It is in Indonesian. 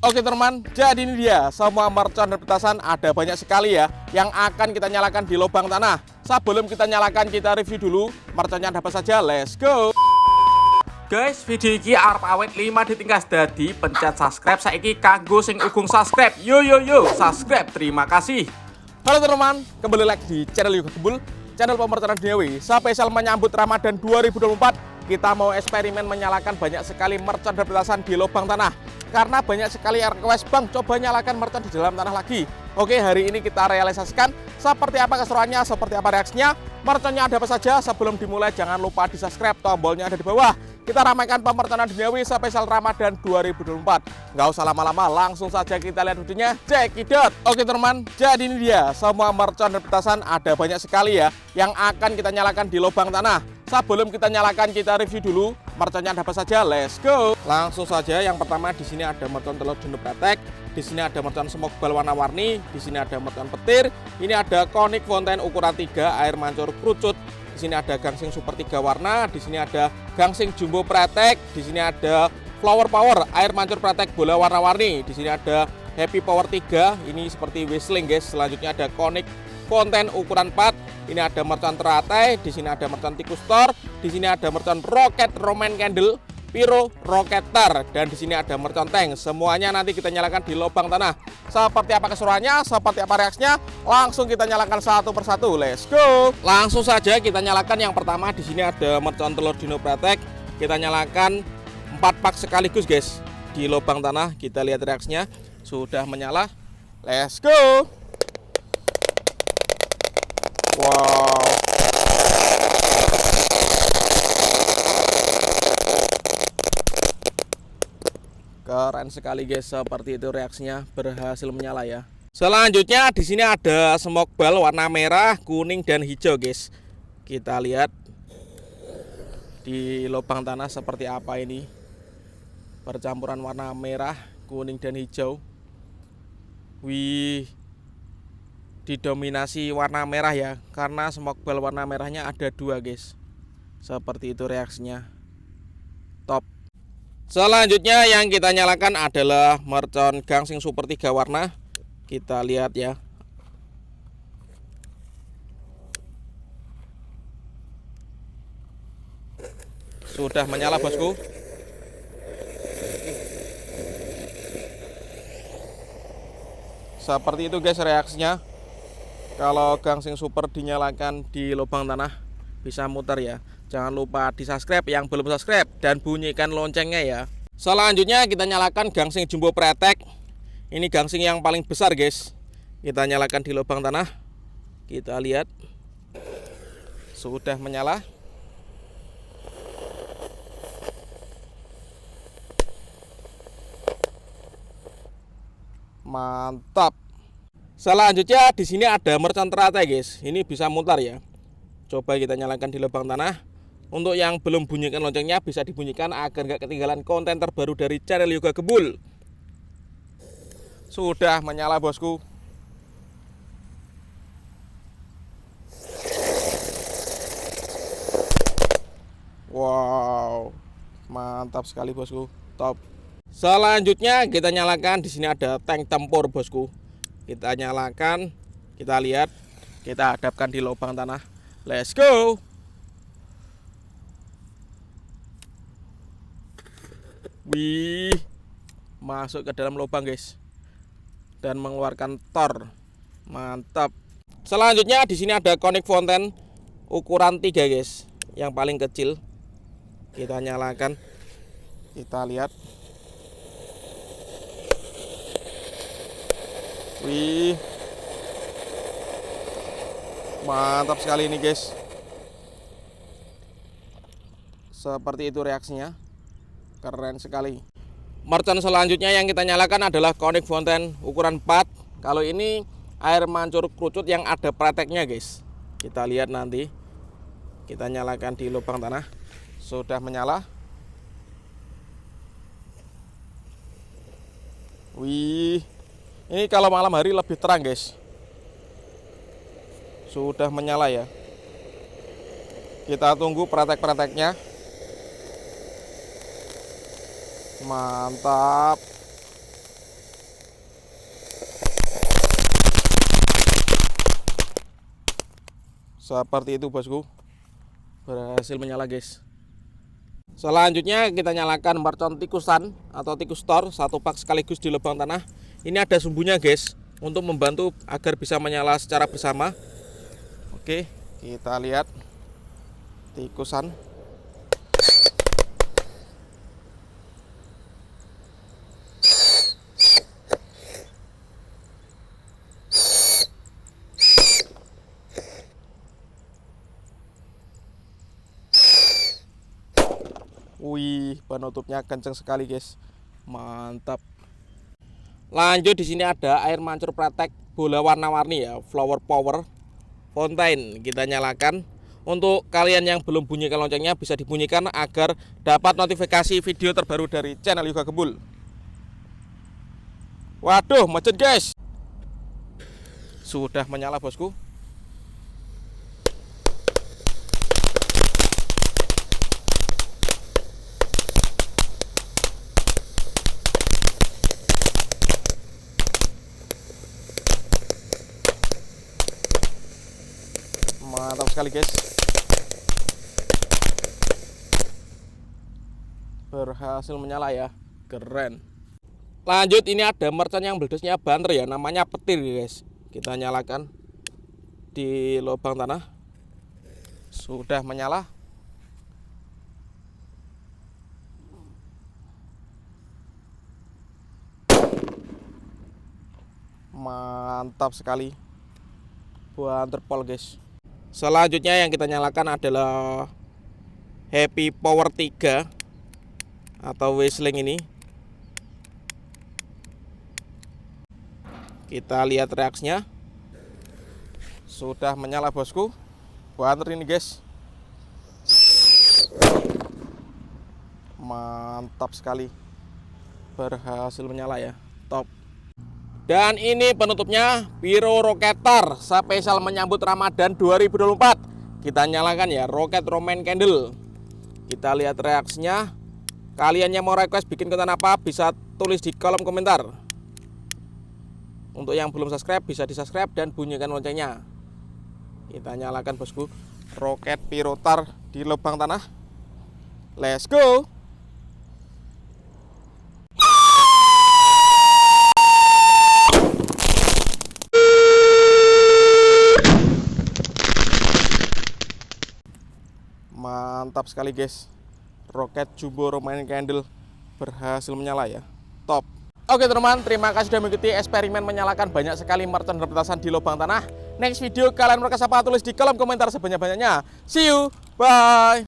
Oke teman, jadi ini dia semua mercon dan petasan ada banyak sekali ya yang akan kita nyalakan di lubang tanah. Sebelum kita nyalakan, kita review dulu merconnya ada apa saja. Let's go. Guys, video ini arep awet 5 ditingkas, dadi pencet subscribe saiki kanggo sing ugung subscribe. Yo subscribe. Terima kasih. Halo teman, kembali lagi di channel Yoga Gembul, channel pemerconaan duniawi. Spesial menyambut Ramadan 2024, kita mau eksperimen menyalakan banyak sekali mercon dan petasan di lubang tanah. Karena banyak sekali request, Bang, coba nyalakan mercon di dalam tanah lagi. Oke, hari ini kita realisasikan seperti apa keseruannya, seperti apa reaksinya, merconnya ada apa saja. Sebelum dimulai, jangan lupa di subscribe, tombolnya ada di bawah. Kita ramaikan pemerconaan duniawi spesial Ramadan 2024. Nggak usah lama-lama, langsung saja kita lihat videonya. Check it out. Oke teman, jadi ini dia semua mercon dan petasan ada banyak sekali ya yang akan kita nyalakan di lubang tanah. Sebelum kita nyalakan, kita review dulu merconnya ada apa saja. Let's go. Langsung saja, yang pertama di sini ada mercon telur dino pretek, di sini ada mercon smoke ball warna-warni, di sini ada mercon petir, ini ada konik fonten ukuran 3 air mancur kerucut, di sini ada gangsing super 3 warna, di sini ada gangsing jumbo pretek, di sini ada flower power air mancur pretek bola warna-warni, di sini ada happy power 3, ini seperti whistling guys. Selanjutnya ada konik fonten ukuran 4, ini ada mercon teratai, di sini ada mercon tikus tor, di sini ada mercon roket roman candle, piro roketer, dan di sini ada mercon tank. Semuanya nanti kita nyalakan di lubang tanah. Seperti apa keseruannya, seperti apa reaksinya, langsung kita nyalakan satu persatu. Let's go. Langsung saja kita nyalakan. Yang pertama di sini ada mercon telur dino pretek. Kita nyalakan 4 pak sekaligus guys di lubang tanah. Kita lihat reaksinya. Sudah menyala. Let's go. Wow. Keren sekali guys, seperti itu reaksinya, berhasil menyala ya. Selanjutnya di sini ada smoke ball warna merah, kuning dan hijau guys. Kita lihat di lubang tanah seperti apa ini. Percampuran warna merah, kuning dan hijau. Wih, didominasi warna merah ya, karena smoke ball warna merahnya ada 2 guys. Seperti itu reaksinya, top. Selanjutnya yang kita nyalakan adalah mercon gangsing super 3 warna. Kita lihat ya. Sudah menyala bosku. Seperti itu guys reaksinya. Kalau gangsing super dinyalakan di lubang tanah bisa muter ya. Jangan lupa di subscribe yang belum subscribe dan bunyikan loncengnya ya. Selanjutnya kita nyalakan gangsing jumbo pretek. Ini gangsing yang paling besar guys. Kita nyalakan di lubang tanah. Kita lihat. Sudah menyala. Mantap. Selanjutnya di sini ada mercon teratai guys. Ini bisa mutar ya. Coba kita nyalakan di lubang tanah. Untuk yang belum bunyikan loncengnya bisa dibunyikan agar gak ketinggalan konten terbaru dari channel Yoga Gembul. Sudah menyala bosku. Wow, mantap sekali bosku, top. Selanjutnya kita nyalakan, di sini ada tank tempur bosku. Kita nyalakan, kita lihat, kita hadapkan di lubang tanah. Let's go. Wih, masuk ke dalam lubang guys, dan mengeluarkan tor. Mantap. Selanjutnya di sini ada konik fonten ukuran 3 guys, yang paling kecil. Kita nyalakan, kita lihat. Wih, mantap sekali ini guys. Seperti itu reaksinya, keren sekali. Mercon selanjutnya yang kita nyalakan adalah konik fonten ukuran 4. Kalau ini air mancur kerucut yang ada preteknya guys. Kita lihat nanti. Kita nyalakan di lubang tanah. Sudah menyala. Wih, ini kalau malam hari lebih terang guys. Sudah menyala ya. Kita tunggu pretek-preteknya. Mantap. Seperti itu bosku, berhasil menyala guys. Selanjutnya kita nyalakan mercon tikusan atau tikus tor satu pak sekaligus di lubang tanah. Ini ada sumbunya guys, untuk membantu agar bisa menyala secara bersama. Oke, kita lihat tikusan. Wih, penutupnya kenceng sekali guys, mantap. Lanjut di sini ada air mancur pratek bola warna-warni ya, flower power fountain. Kita nyalakan. Untuk kalian yang belum bunyikan loncengnya bisa dibunyikan agar dapat notifikasi video terbaru dari channel Yoga Gembul. Waduh, macet guys. Sudah menyala bosku. Mantap sekali guys, berhasil menyala ya, keren. Lanjut, ini ada mercon yang beledosnya banter ya, namanya petir guys. Kita nyalakan di lubang tanah. Sudah menyala. Mantap sekali, banter pol guys. Selanjutnya yang kita nyalakan adalah Happy Power 3 atau whistling ini. Kita lihat reaksinya. Sudah menyala bosku. Banter ini guys. Mantap sekali, berhasil menyala ya, top. Dan ini penutupnya Pyro Roketer spesial menyambut Ramadan 2024. Kita nyalakan ya, Roket Roman Candle. Kita lihat reaksinya. Kalian yang mau request bikin konten apa bisa tulis di kolom komentar. Untuk yang belum subscribe bisa di subscribe dan bunyikan loncengnya. Kita nyalakan bosku, roket pirotar di lubang tanah. Let's go. Mantap sekali guys, roket jumbo Roman Candle berhasil menyala ya, top. Oke teman-teman, terima kasih sudah mengikuti eksperimen menyalakan banyak sekali mercon dan petasan di lubang tanah. Next video kalian mereka apa tulis di kolom komentar sebanyak-banyaknya. See you, bye.